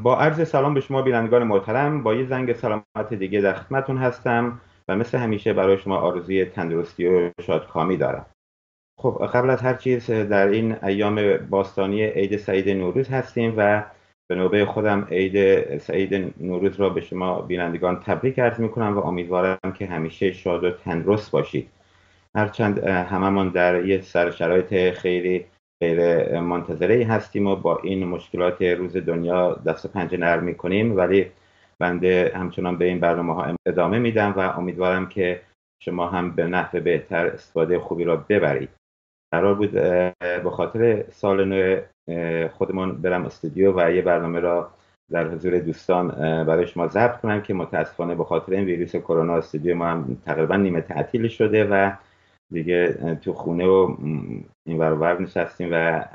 با عرض سلام به شما بینندگان محترم، با یه زنگ سلامت دیگه در خدمتتون هستم و مثل همیشه برای شما آرزوی تندرستی و شادکامی دارم. خب قبل از هر چیز در این ایام باستانی عید سعید نوروز هستیم و به نوبه خودم عید سعید نوروز را به شما بینندگان تبریک عرض میکنم و امیدوارم که همیشه شاد و تندرست باشید. هرچند هممون در یه شرایط خیلی غیر منتظره هستیم و با این مشکلات روز دنیا دست و پنجه نرم میکنیم، ولی بنده همچنان به این برنامه ها ادامه میدم و امیدوارم که شما هم به نحو بهتر استفاده خوبی را ببرید. قرار بود به خاطر سال نو خودمون برم استودیو و یه برنامه را در حضور دوستان برای شما ضبط کنم که متاسفانه به خاطر این ویروس کرونا استودیو ما هم تقریبا نیمه تعطیل شده و دیگه تو خونه و این ور و ور نشستیم و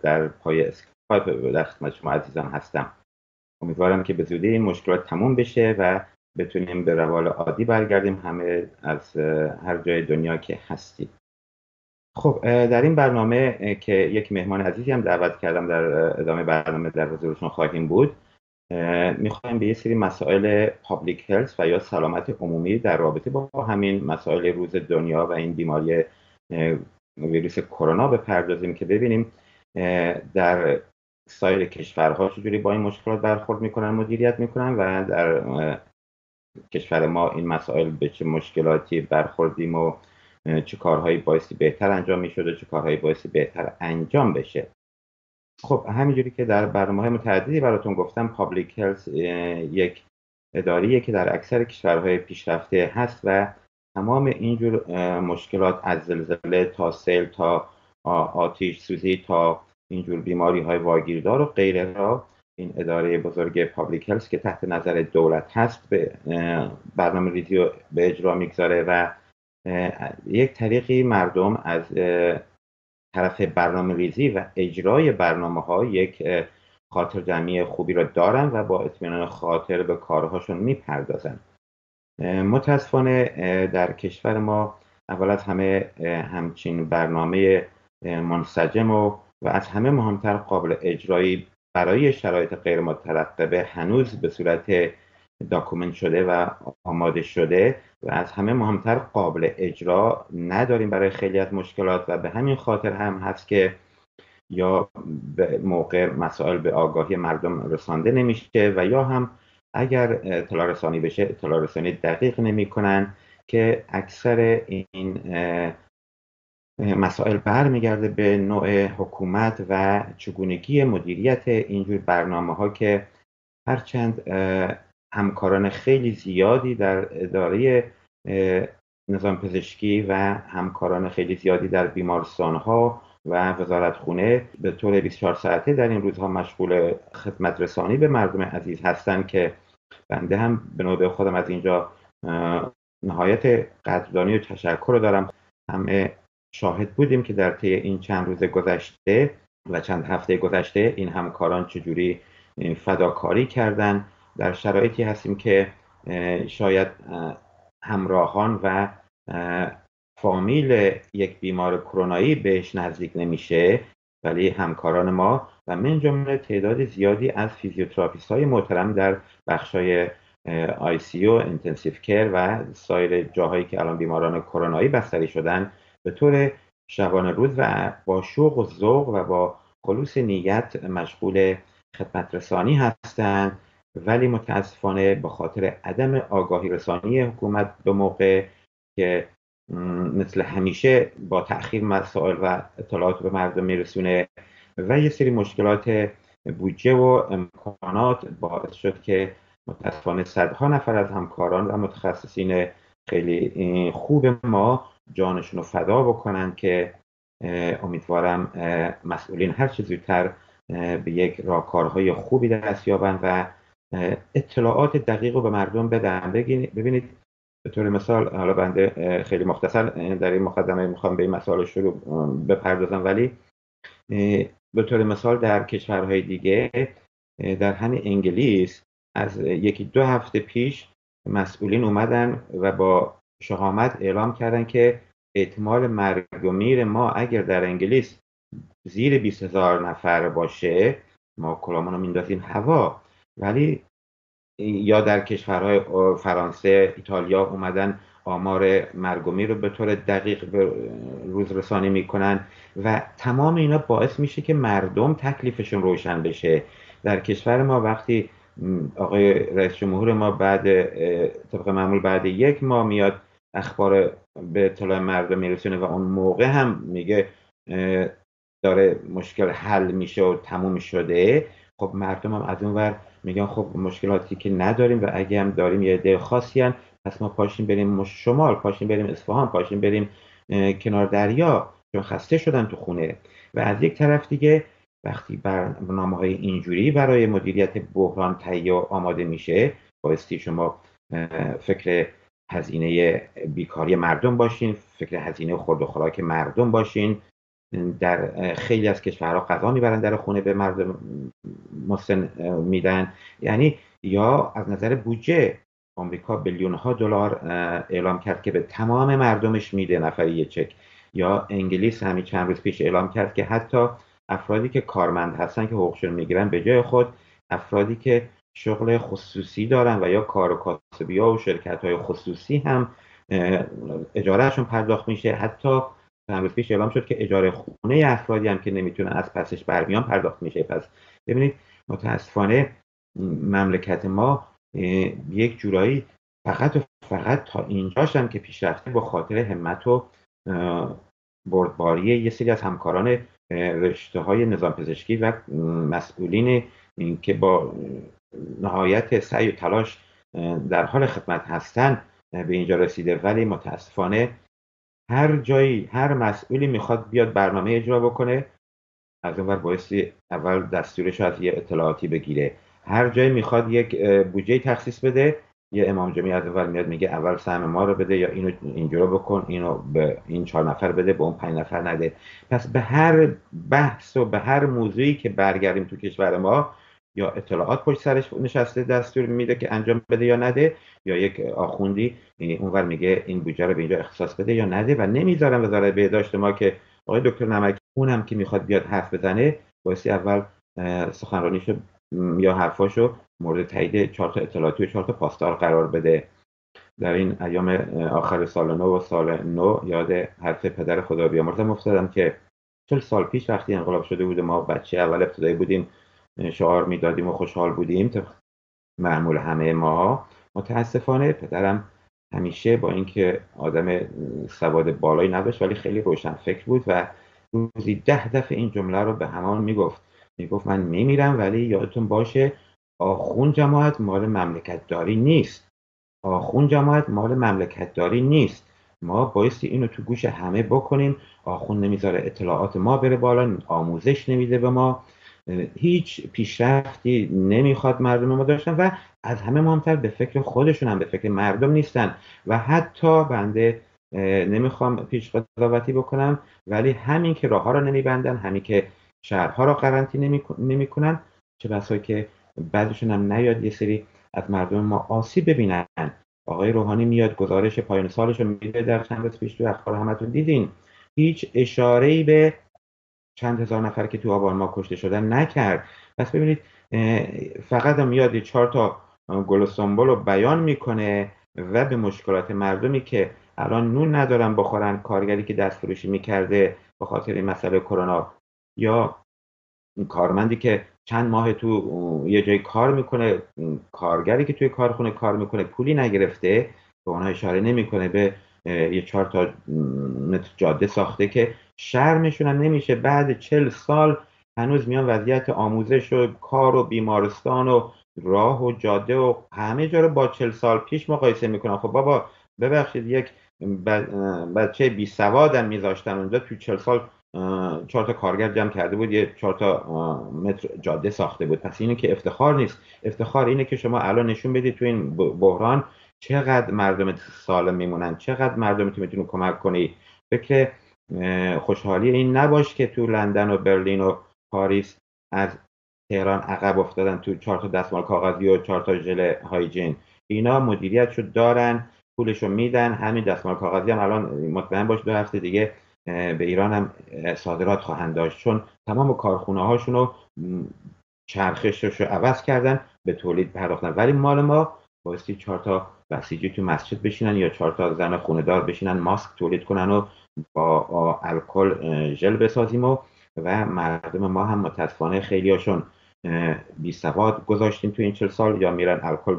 در پای اسکایپ در خدمت شما عزیزان هستم. امیدوارم که به زودی این مشکلات تموم بشه و بتونیم به روال عادی برگردیم همه از هر جای دنیا که هستیم. خب در این برنامه که یک مهمان عزیزی هم دعوت کردم در ادامه برنامه در حضورشون خواهیم بود، میخوایم به یه سری مسائل پابلیک هلث و یا سلامت عمومی در رابطه با همین مسائل روز دنیا و این بیماری ویروس کرونا بپردازیم که ببینیم در سایر کشورها چجوری با این مشکلات برخورد میکنن، مدیریت میکنن و در کشور ما این مسائل به چه مشکلاتی برخوردیم و چه کارهایی بایستی بهتر انجام میشد و چه کارهایی بایستی بهتر انجام بشه. خب همینجوری که در برنامه‌های متعددی براتون گفتم، پابلیک هلث یک اداریه که در اکثر کشورهای پیشرفته هست و تمام اینجور مشکلات از زلزله تا سیل تا آتش سوزی تا اینجور بیماری های واگیردار و غیره را این اداره بزرگ پابلیک هلث که تحت نظر دولت هست به برنامه ریزی و به اجرا میگذاره و یک طریقی مردم از طرف برنامه ریزی و اجرای برنامه ها یک خاطر جمعی خوبی را دارن و با اطمینان خاطر به کارهاشون میپردازن. متاسفانه در کشور ما اول از همه همچین برنامه منسجم و از همه مهمتر قابل اجرایی برای شرایط غیر مترقبه هنوز به صورت داکومنت شده و آماده شده و از همه مهمتر قابل اجرا نداریم برای خیلی از مشکلات و به همین خاطر هم هست که یا به موقع مسائل به آگاهی مردم رسانده نمیشه و یا هم اگر اطلاع رسانی بشه اطلاع رسانی دقیق نمی کنن که اکثر این مسائل برمیگرده به نوع حکومت و چگونگی مدیریت اینجور برنامه ها که هرچند همکاران خیلی زیادی در اداره نظام پزشکی و همکاران خیلی زیادی در بیمارستان ها و وزارتخونه به طور 24 ساعته در این روزها مشغول خدمت رسانی به مردم عزیز هستند که بنده هم به نوبه خودم از اینجا نهایت قدردانی و تشکر رو دارم. همه شاهد بودیم که در طی این چند روز گذشته و چند هفته گذشته این همکاران چجوری فداکاری کردن. در شرایطی هستیم که شاید همراهان و فامیل یک بیمار کرونایی بهش نزدیک نمیشه، ولی همکاران ما و من جمله تعداد زیادی از فیزیوتراپیست های محترم در بخشای ICU، اینتنسیو کیر و سایر جاهایی که الان بیماران کرونایی بستری شدن به طور شبانه روز و با شوق و ذوق و با خلوص نیت مشغول خدمت رسانی هستند، ولی متاسفانه به خاطر عدم آگاهی رسانی حکومت به موقع که مثل همیشه با تأخیر مسائل و اطلاعات به مردم میرسونه و یه سری مشکلات بودجه و امکانات باعث شد که متاسفانه صدها نفر از همکاران و متخصصین خیلی خوب ما جانشون رو فدا بکنن که امیدوارم مسئولین هر چه زودتر به یک راهکارهای خوبی دست یابن و اطلاعات دقیق رو به مردم بدن. ببینید به طور مثال، حالا بنده خیلی مختصر در این مقدمه میخوام به این مسائل شروع بپردازم، ولی به طور مثال در کشورهای دیگه در همین انگلیس از یکی دو هفته پیش مسئولین اومدن و با شهامت اعلام کردن که احتمال مرگ و میر ما اگر در انگلیس زیر 20,000 نفر باشه ما کلامونو میندازیم هوا ولی یا در کشورهای فرانسه، ایتالیا اومدن آمار مرگ و میر رو به طور دقیق به روز رسانی میکنن و تمام اینا باعث میشه که مردم تکلیفشون روشن بشه. در کشور ما وقتی آقای رئیس جمهور ما بعد طبق معمول بعد 1 ماه میاد اخبار به اطلاع مردم میرسونه و اون موقع هم میگه داره مشکل حل میشه و تموم شده، خب مردم هم از اون ور میگن خب مشکلاتی که نداریم و اگه هم داریم یه عده خاصی هن، پس ما پاشیم بریم شمال، پاشیم بریم اصفهان، پاشیم بریم کنار دریا، چون خسته شدن تو خونه. و از یک طرف دیگه وقتی برنامه‌های اینجوری برای مدیریت بحران تهیه و آماده میشه، بایستی شما فکر هزینه بیکاری مردم باشین، فکر هزینه خورد و خوراک مردم باشین. در خیلی از کشورها غذا میبرن در خونه به مردم مسن میدن. یعنی یا از نظر بودجه آمریکا بیلیون ها دلار اعلام کرد که به تمام مردمش میده نفری یه چک، یا انگلیس همین چند روز پیش اعلام کرد که حتی افرادی که کارمند هستن که حقوقشون میگیرن به جای خود افرادی که شغل خصوصی دارن و یا کار و کاسبی‌ها و شرکت‌های خصوصی هم اجارهشون پرداخت میشه. حتی چند روز پیش اعلام شد که اجاره خونه افرادی هم که نمیتونن از پسش برمیان پرداخت میشه. پس ببینید متاسفانه مملکت ما یک جورایی فقط و فقط تا اینجاش هم که پیشرفته با خاطر همت و بردباری یه سری از همکاران رشته های نظام پزشکی و مسئولین که با نهایت سعی و تلاش در حال خدمت هستن به اینجا رسیده. ولی متاسفانه هر جایی هر مسئولی میخواد بیاد برنامه اجرا بکنه، از اون ور بایستی اول دستورش از یه اطلاعاتی بگیره. هر جایی میخواد یک بودجه تخصیص بده، یه امام جمعی از اول میاد میگه اول سهم ما رو بده، یا اینو اینجوری بکن، اینو به این 4 نفر بده، به اون 5 نفر نده. پس به هر بحث و به هر موضوعی که برگردیم تو کشور ما، یا اطلاعات پشت سرش نشسته دستور میده که انجام بده یا نده، یا یک آخوندی اونور میگه این بودجه رو به اینجا اختصاص بده یا نده. و نمیذارن وزارت بهداشت ما که آقای دکتر نمکی اونم که میخواد بیاد حرف بزنه بایستی اول سخنرانیشو یا حرفاشو مورد تایید 4 تا اطلاعاتی و 4 تا پاسدار قرار بده. در این ایام آخر سال نو و سال نو یاد حرف پدر خدا بیامرزم افتادم که 40 سال پیش وقتی انقلاب شده بود ما بچه اول ابتدایی بودیم، شعار میدادیم و خوشحال بودیم معمول همه ما. متاسفانه پدرم همیشه با اینکه آدم سواد بالایی نداشت ولی خیلی روشن فکر بود و روزی 10 دفعه این جمله رو به همون میگفت من میمیرم ولی یادتون باشه آخوند جماعت مال مملکت داری نیست، آخوند جماعت مال مملکت داری نیست. ما بایستی اینو تو گوش همه بکنیم. آخوند نمیذاره اطلاعات ما بره بالا، آموزش نمیده به ما، هیچ پیشرفتی نمیخواد مردم ما داشتن و از همه مهمتر به فکر خودشون هم به فکر مردم نیستن. و حتی بنده نمیخوام پیش قضاوتی بکنم ولی همین که راه ها رو نمیبندن، همین که شهرها رو قرنطینه نمیکنن، چه بسا که بعدشون هم نیاد یه سری از مردم ما آسیب ببینن. آقای روحانی میاد گزارش پایان سالش رو میده، در چند روز پیش تو اخبار همتون دیدین، هیچ اشاره‌ای به چند هزار نفر که تو آبان ما کشته شدن نکرد. پس ببینید فقط هم میاد 4 تا گل و سنبل رو بیان میکنه و به مشکلات مردمی که الان نون ندارن بخورن، کارگری که دست فروشی میکرده به خاطر این مسئله کرونا، یا کارمندی که چند ماه تو یه جای کار میکنه، کارگری که توی کارخونه کار میکنه پولی نگرفته، به اونها اشاره نمیکنه. به یه 4 تا متر جاده ساخته که شرمشون هم نمیشه بعد 40 سال هنوز میان وضعیت آموزش و کار و بیمارستان و راه و جاده و همه جا رو با 40 سال پیش مقایسه میکنن. خب بابا ببخشید یک بچه بی سوادم میذاشتن اونجا تو 40 سال 4 تا کارگر جمع کرده بود یه 4 تا متر جاده ساخته بود. پس اینه که افتخار نیست. افتخار اینه که شما الان نشون بدید تو این بحران چقدر مردم سالم میمونن، چقدر مردم میتونی کمک کنی. فکر خوشحالی این نباش که تو لندن و برلین و پاریس از تهران عقب افتادن تو 4 تا دستمال کاغذی و 4 تا ژل هایجین. اینا مدیریتشو دارن، پولشو میدن. همین دستمال کاغذی هم الان مطمئن باش 2 هفته دیگه به ایران هم صادرات خواهند داشت، چون تمام کارخونه هاشون رو چرخشش رو عوض کردن به تولید پرداختن. ولی مال ما بایستی 4 تا بسیجی تو مسجد بشینن یا 4 تا زن خونه‌دار بشینن ماسک تولید کنن و با الکل ژل بسازیم و مردم ما هم متاسفانه خیلیاشون بی سواد گذاشتیم تو این 40 سال، یا میرن الکل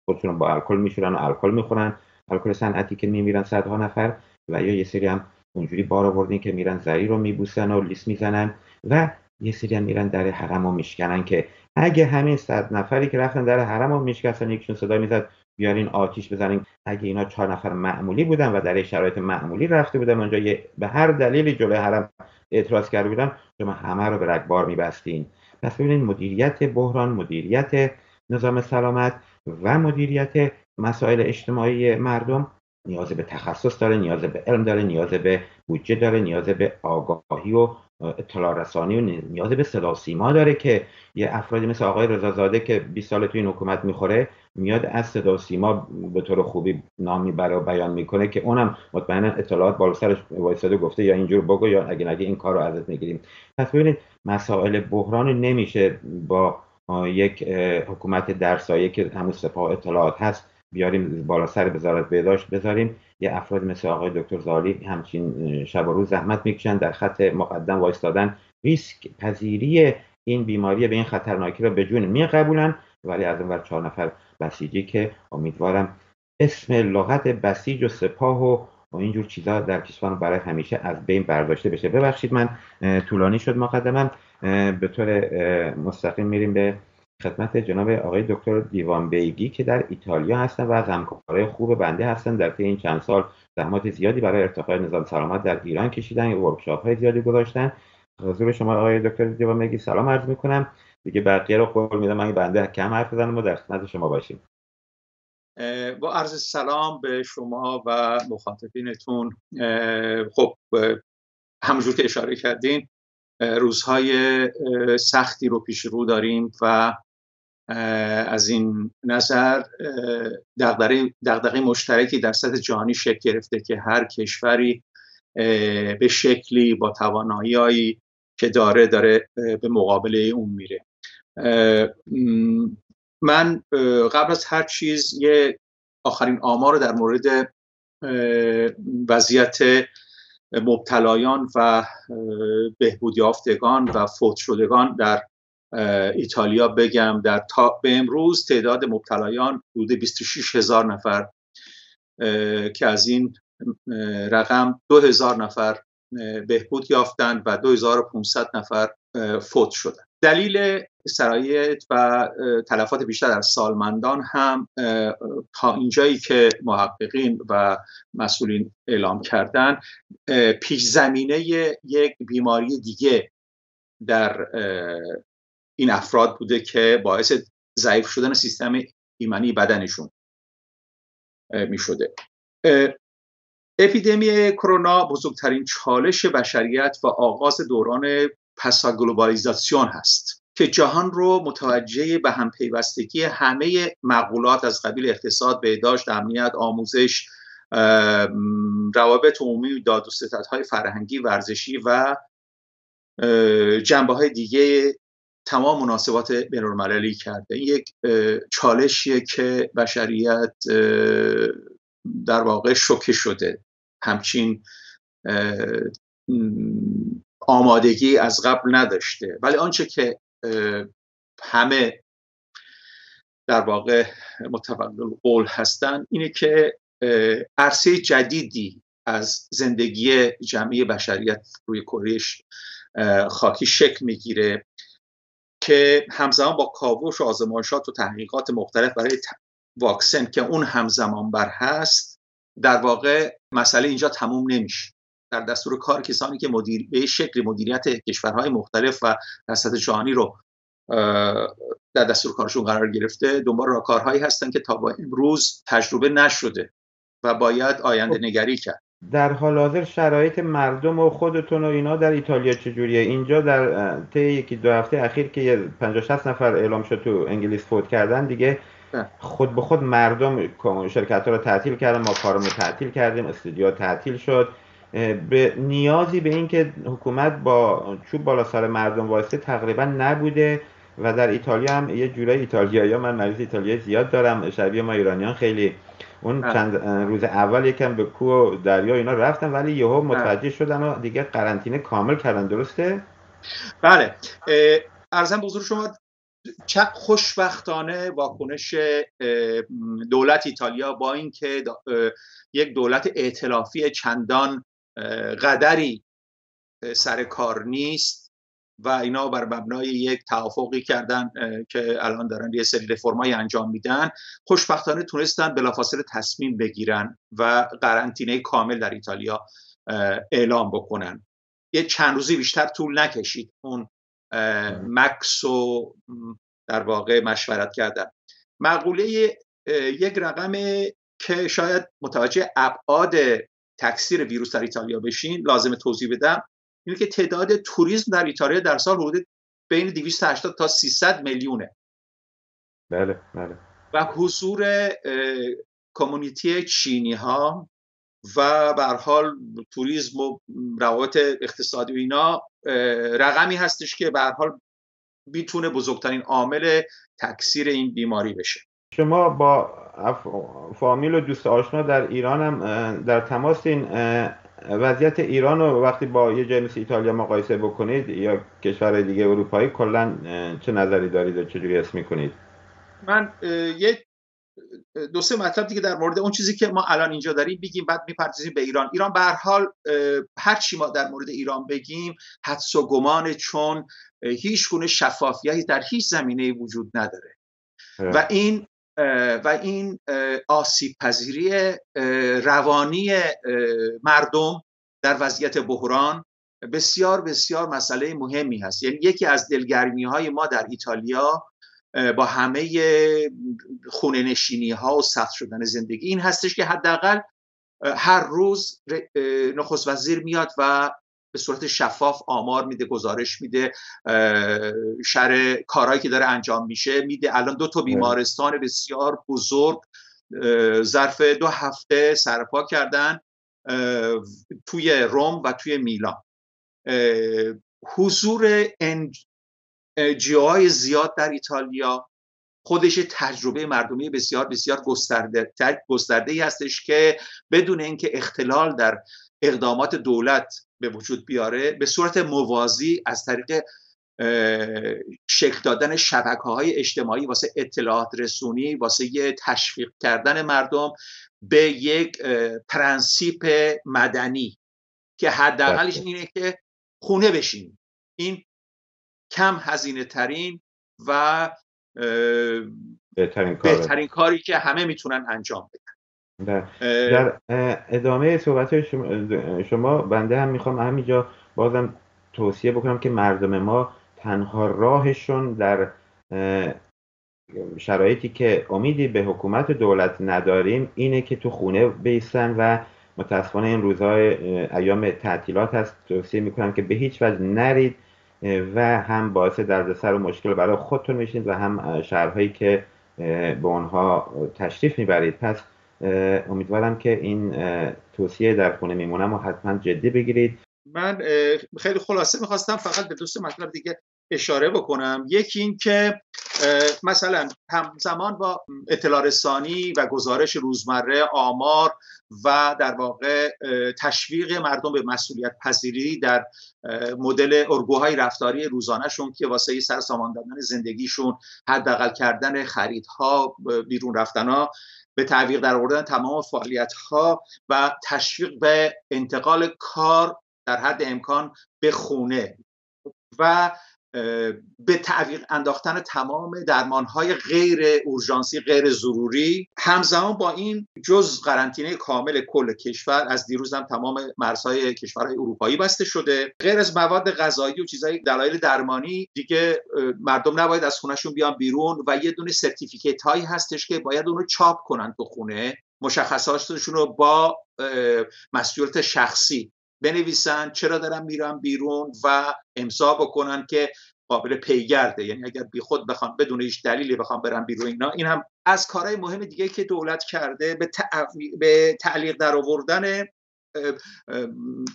خودشون با الکل میشورن و الکل میخورن، الکل صنعتی که میمیرن صدها نفر، و یا یه سری هم اونجوری بار آوردین که میرن زری رو میبوسن و لیس میزنن، و یه سری هم میرن در حرم رو میشکنن که اگه همین 100 نفری که رفتن در حرم رو میشکستن یکیشون صدا میزد بیارین آتیش بزنین، اگه اینا 4 نفر معمولی بودن و در شرایط معمولی رفته بودن اونجا به هر دلیلی جلوی حرم اعتراض کرده بودن، شما همه رو به رگبار میبستین. پس ببینید مدیریت بحران، مدیریت نظام سلامت و مدیریت مسائل اجتماعی مردم نیاز به تخصص داره، نیاز به علم داره، نیاز به بودجه داره، نیاز به آگاهی و اطلاع رسانی و نیاز به صدا و سیما داره که یه افرادی مثل آقای رضازاده که 20 سال تو این حکومت میخوره میاد از صدا و سیما به طور خوبی نام میبره و بیان میکنه که اونم مطمئنا اطلاعات بالا سرش وایساده گفته یا اینجور بگو یا اگه نگه این کارو ازت میگیریم. پس ببینید مسائل بحران نمیشه با یک حکومت در سایه که همون سپاه اطلاعات هست بیاریم بالا سر وزارت بهداشت بذاریم. یه افراد مثل آقای دکتر زالی همچین شب و روز زحمت میکشن در خط مقدم وایستادن، ریسک پذیری این بیماری به این خطرناکی رو به جون میقبولن، ولی از اون ور 4 نفر بسیجی که امیدوارم اسم لغت بسیج و سپاه و اینجور چیزا در کشور برای همیشه از بین برداشته بشه. ببخشید من طولانی شد مقدمم. به طور مستقیم میریم به خدمت جناب آقای دکتر دیوان بیگی که در ایتالیا هستن و از همکارای خوب بنده هستن. در طی این چند سال زحمات زیادی برای ارتقاء نظام سلامت در ایران کشیدن، ورکشاپ‌های زیادی گذاشتن. حضور شما آقای دکتر دیوان بیگی سلام عرض می‌کنم. دیگه بقیه رو قول میدم من بنده کم حرف بزنم و در خدمت شما باشیم. با عرض سلام به شما و مخاطبینتون. خب همونجور که اشاره کردین روزهای سختی رو پیش رو داریم و از این نظر دغدغه مشترکی در سطح جهانی شکل گرفته که هر کشوری به شکلی با توانایی‌هایی که داره به مقابله اون میره. من قبل از هر چیز یه آخرین آمار رو در مورد وضعیت مبتلایان و بهبود یافتگان و فوت شدگان در ایتالیا بگم. به امروز تعداد مبتلایان حدود 26,000 نفر که از این رقم 2,000 نفر بهبود یافتن و 2,500 نفر فوت شدن. دلیل سرایت و تلفات بیشتر در سالمندان هم تا اینجایی که محققین و مسئولین اعلام کردن پیش زمینه یک بیماری دیگه در این افراد بوده که باعث ضعیف شدن سیستم ایمنی بدنشون می شده. اپیدمی کرونا بزرگترین چالش بشریت و آغاز دوران پساگلوبالیزاسیون هست که جهان رو متوجه به هم پیوستگی همه مقولات از قبیل اقتصاد، بهداشت، امنیت، آموزش، روابط عمومی، داد و ستدهای فرهنگی، ورزشی و جنبه‌های دیگه تمام مناسبات بین‌المللی کرده. این یک چالشیه که بشریت در واقع شوکه شده، همچین آمادگی از قبل نداشته. ولی آنچه که همه در واقع متفق القول هستن اینه که عرصه جدیدی از زندگی جمعی بشریت روی کره خاکی شکل میگیره که همزمان با کاوش و آزمایشات و تحقیقات مختلف برای واکسن که اون همزمان بر هست، در واقع مسئله اینجا تموم نمیشه. در دستور کار کسانی که به شکل مدیریت کشورهای مختلف و در سطح جهانی رو در دستور کارشون قرار گرفته دنبال راهکارهایی هستن که تا با امروز تجربه نشده و باید آینده نگری کرد. در حال حاضر شرایط مردم و خودتون و اینا در ایتالیا چجوریه؟ اینجا در طی 1-2 هفته اخیر که 50-60 نفر اعلام شد تو انگلیس فوت کردن، دیگه خود به خود مردم شرکت‌ها رو تعطیل کردن، ما کارمون رو تعطیل کردیم، استودیو تعطیل شد. به نیازی به این که حکومت با چوب بالا سر مردم واسطه تقریبا نبوده و در ایتالیا هم یه جورای ایتالیایی‌ها، من مریض ایتالیایی زیاد دارم، شبیه ما ایرانیان خیلی. اون چند روز اول یکم به کوه و دریا اینا رفتم، ولی یهو متوجه شدن و دیگه قرنطینه کامل کردن. درسته؟ بله. عرضم به حضور شما خوشبختانه واکنش دولت ایتالیا با اینکه یک دولت ائتلافی چندان قدری سر کار نیست و اینا بر مبنای یک توافقی کردن که الان دارن یه سری رفرمای انجام میدن، خوشبختانه تونستن بلافاصله تصمیم بگیرن و قرنطینه کامل در ایتالیا اعلام بکنن. یه چند روزی بیشتر طول نکشید اون مکس و در واقع مشورت کردن. مقوله یک رقمه که شاید متوجه ابعاد تکثیر ویروس در ایتالیا بشین لازم توضیح بدم، اینه که تعداد توریسم در ایتالیا در سال حدود بین 280 تا 300 میلیونه. بله بله. و حضور کمیونیتی چینی ها و به هر حال توریسم و روابط اقتصادی و اینا رقمی هستش که به هر حال میتونه بزرگترین عامل تکثیر این بیماری بشه. شما با فامیل و دوست آشنا در ایران هم در تماسین. وضعیت ایران رو وقتی با یه جای مثل ایتالیا مقایسه بکنید یا کشورهای دیگه اروپایی، کلا چه نظری دارید و چجوری حس میکنید؟ من یه دو سه مطلب دیگه در مورد اون چیزی که ما الان اینجا داریم بگیم، بعد میپردازیم به ایران. ایران به هر حال هر چی ما در مورد ایران بگیم حدس و گمانه، چون هیچ گونه شفافیتی در هیچ زمینه وجود نداره و این آسیب پذیری روانی مردم در وضعیت بحران بسیار بسیار مسئله مهمی هست. یعنی یکی از دلگرمی‌های ما در ایتالیا با همه خونه نشینی ها و سخت شدن زندگی این هستش که حداقل هر روز نخست وزیر میاد و به صورت شفاف آمار میده، گزارش میده، کارهایی که داره انجام میشه میده. الان 2 بیمارستان بسیار بزرگ ظرف 2 هفته سرپا کردن توی روم و توی میلان. حضور NGOهای زیاد در ایتالیا خودش تجربه مردمی بسیار بسیار گسترده‌ای هستش که بدون اینکه اختلال در اقدامات دولت به وجود بیاره، به صورت موازی از طریق شکل دادن شبکه‌های اجتماعی واسه اطلاعات رسونی، واسه تشویق کردن مردم به یک پرنسیپ مدنی که حداقلش اینه که خونه بشین، این کم هزینه ترین و بهترین کاری که همه میتونن انجام بدن. در ادامه صحبت شما بنده هم میخوام همینجا بازم توصیه بکنم که مردم ما تنها راهشون در شرایطی که امیدی به حکومت و دولت نداریم اینه که تو خونه بیستن و متاسفانه این روزهای ایام تعطیلات هست، توصیه میکنم که به هیچ وجه نرید و هم باعث دردسر و مشکل برای خودتون میشید و هم شهرهایی که به اونها تشریف میبرید. پس امیدوارم که این توصیه در خونه میمونم و حتما جدی بگیرید. من خیلی خلاصه میخواستم فقط به 2 مطلب دیگه اشاره بکنم. یکی این که مثلا همزمان با اطلاع رسانی و گزارش روزمره، آمار و در واقع تشویق مردم به مسئولیت پذیری در مدل الگوهای رفتاری روزانه‌شون که واسه سرسامان دادن زندگیشون، حداقل کردن خریدها، بیرون رفتنها، به تعویق در آوردن تمام فعالیت‌ها و تشویق به انتقال کار در حد امکان به خونه و به تعویق انداختن تمام درمان‌های غیر اورژانسی، غیر ضروری. همزمان با این جز قرنطینه کامل کل کشور، از دیروز هم تمام مرزهای کشورهای اروپایی بسته شده. غیر از مواد غذایی و چیزهای دلایل درمانی دیگه مردم نباید از خونهشون بیان بیرون و یه دونه سرتیفیکیت هایی هستش که باید اون رو چاپ کنن تو خونه، مشخصاتشون رو با مسئولیت شخصی بنویسن، چرا دارن میرن بیرون و امضا بکنن که قابل پیگرده. یعنی اگر بی خود بخوام بدون هیچ دلیلی بخوام برن بیرون اینا. این هم از کارهای مهم دیگه که دولت کرده به تعلیق در آوردن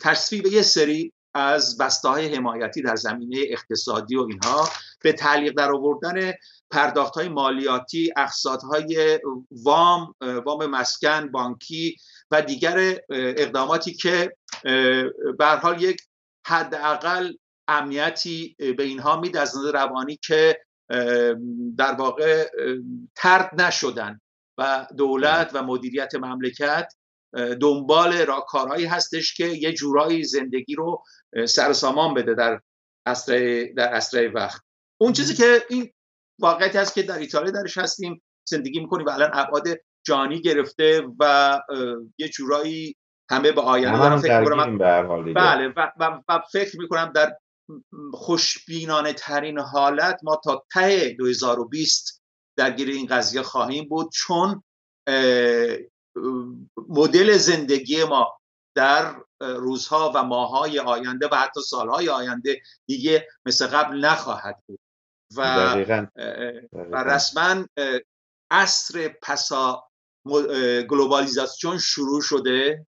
تصویب یه سری از بسته‌های حمایتی در زمینه اقتصادی و اینها به تعلیق در آوردن پرداخت‌های مالیاتی، اقساط‌های وام مسکن، بانکی و دیگر اقداماتی که به هر حال یک حداقل امنیتی به اینها میده از نظر روانی که در واقع طرد نشدن و دولت و مدیریت مملکت دنبال کارهایی هستش که یه جورایی زندگی رو سر و سامان بده در اسرع وقت. اون چیزی که این واقعیتی هست که در ایتالیا درش هستیم، زندگی میکنیم و الان ابعاد جانی گرفته و یه جورایی همه به آینده دارن فکر میکنم. بله و فکر میکنم در خوشبینانه ترین حالت ما تا ته 2020 درگیر این قضیه خواهیم بود، چون مدل زندگی ما در روزها و ماههای آینده و حتی سالهای آینده دیگه مثل قبل نخواهد بود و رسما عصر پسا گلوبالیزاسیون شروع شده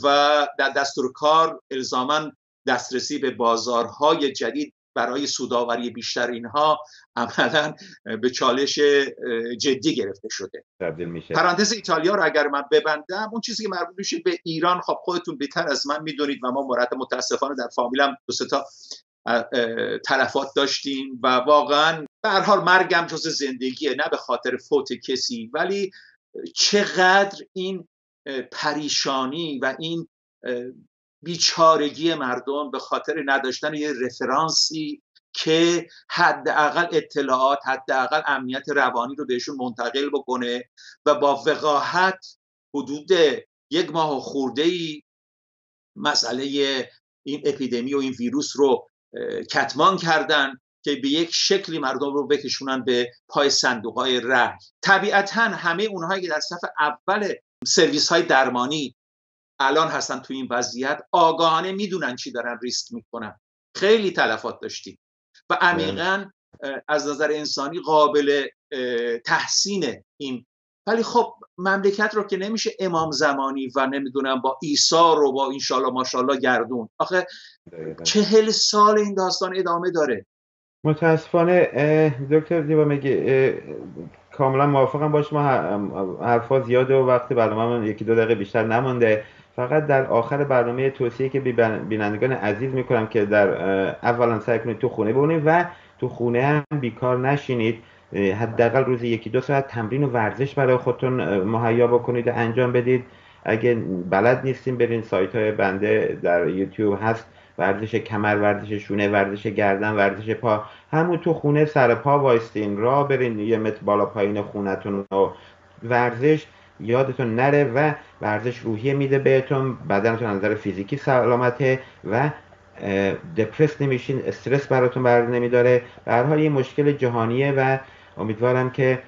و در دستور کار الزاماً دسترسی به بازارهای جدید برای سودآوری بیشتر اینها عملاً به چالش جدی گرفته شده. پرانتز ایتالیا رو اگر من ببندم، اون چیزی که مربوط میشه به ایران، خب خودتون بهتر از من میدونید و ما متاسفانه در فامیلم 2-3 تا تلفات داشتیم و واقعاً به هر حال مرگم جز زندگیه، نه به خاطر فوت کسی، ولی چقدر این پریشانی و این بیچارگی مردم به خاطر نداشتن یه رفرانسی که حداقل اطلاعات، حداقل امنیت روانی رو بهشون منتقل بکنه و با وقاحت حدود 1 ماه خورده‌ای مسئله این اپیدمی و این ویروس رو کتمان کردن که به یک شکلی مردم رو بکشونن به پای صندوق‌های رای. طبیعتاً همه اونهایی که در صف اول سرویس‌های درمانی الان هستن تو این وضعیت آگاهانه میدونن چی دارن ریسک میکنن. خیلی تلفات داشتیم و عمیقاً از نظر انسانی قابل تحسین این، ولی خب مملکت رو که نمیشه امام زمانی و نمیدونم با ایثار و با انشالله ماشالله گردون. آخه 40 سال این داستان ادامه داره. متاسفانه دکتر دیوامگی کاملا موافقم با شما، حرفا زیاده و وقت برنامه‌مون 1-2 دقیقه بیشتر نمونده. فقط در آخر برنامه توصیه که بینندگان عزیز میکنم که در اولا سعی کنید تو خونه بمونید و تو خونه هم بیکار نشینید. حداقل روزی 1-2 ساعت تمرین و ورزش برای خودتون مهیا بکنید و انجام بدید. اگه بلد نیستین برین سایت‌های بنده در یوتیوب هست، ورزش کمر، ورزش شونه، ورزش گردن، ورزش پا. همون تو خونه سر پا وایستین، راه برین 1 متر بالا پایین خونتون و ورزش یادتون نره و ورزش روحیه میده بهتون، بدنتون از نظر فیزیکی سلامته و دپرس نمیشین، استرس براتون بر نمیداره. به هر حال این مشکل جهانیه و امیدوارم که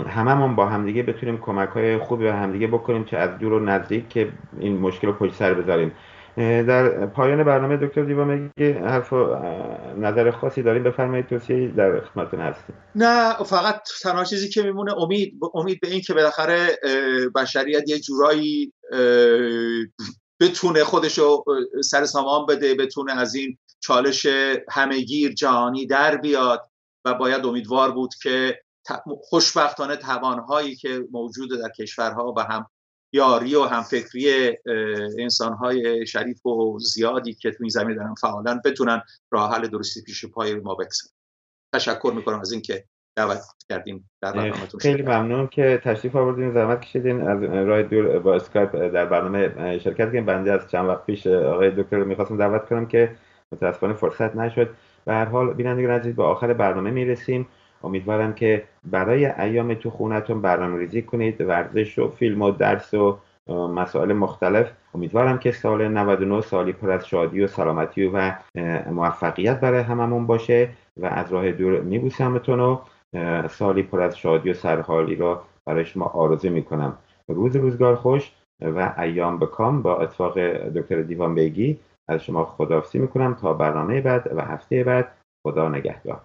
هممون با همدیگه بتونیم کمک‌های خوبی به همدیگه بکنیم، چه از دور و نزدیک، که این مشکل رو پشت سر بذاریم. در پایان برنامه دکتر دیوامگی حرف و نظر خاصی داریم بفرمایید، توصیه در خدمتتون هستیم. نه، فقط تنها چیزی که میمونه امید به این که بالاخره بشریت یه جورایی بتونه خودشو سر سامان بده، بتونه از این چالش همه‌گیر جهانی در بیاد و باید امیدوار بود که خوشبختانه توانهایی که موجوده در کشورها و هم یاری و همفکری انسان‌های شریف و زیادی که تو این زمینه دارن فعالن بتونن راه حل درستی پیش پای ما بگذارن. تشکر میکنم از اینکه دعوت کردیم در برنامه‌تون. خیلی ممنون که تشریف آوردین، زحمت کشیدین، از راه دور با اسکایپ در برنامه شرکت کردین. بنده از چند وقت پیش آقای دکتر رو می‌خواستم دعوت کنم که متأسفانه فرصت نشد. به هر حال بینندگان عزیز به آخر برنامه میرسیم. امیدوارم که برای ایام تو خونتون برنامه‌ریزی کنید، ورزش و فیلم و درس و مسائل مختلف. امیدوارم که سال 99 سالی پر از شادی و سلامتی و موفقیت برای هممون باشه و از راه دور میبوسمتون و سالی پر از شادی و سرحالی را برای شما آرزو میکنم. روزگار خوش و ایام بکام. با اتفاق دکتر دیوانبگی از شما خداحافظی میکنم تا برنامه بعد و هفته بعد. خدا نگهدار.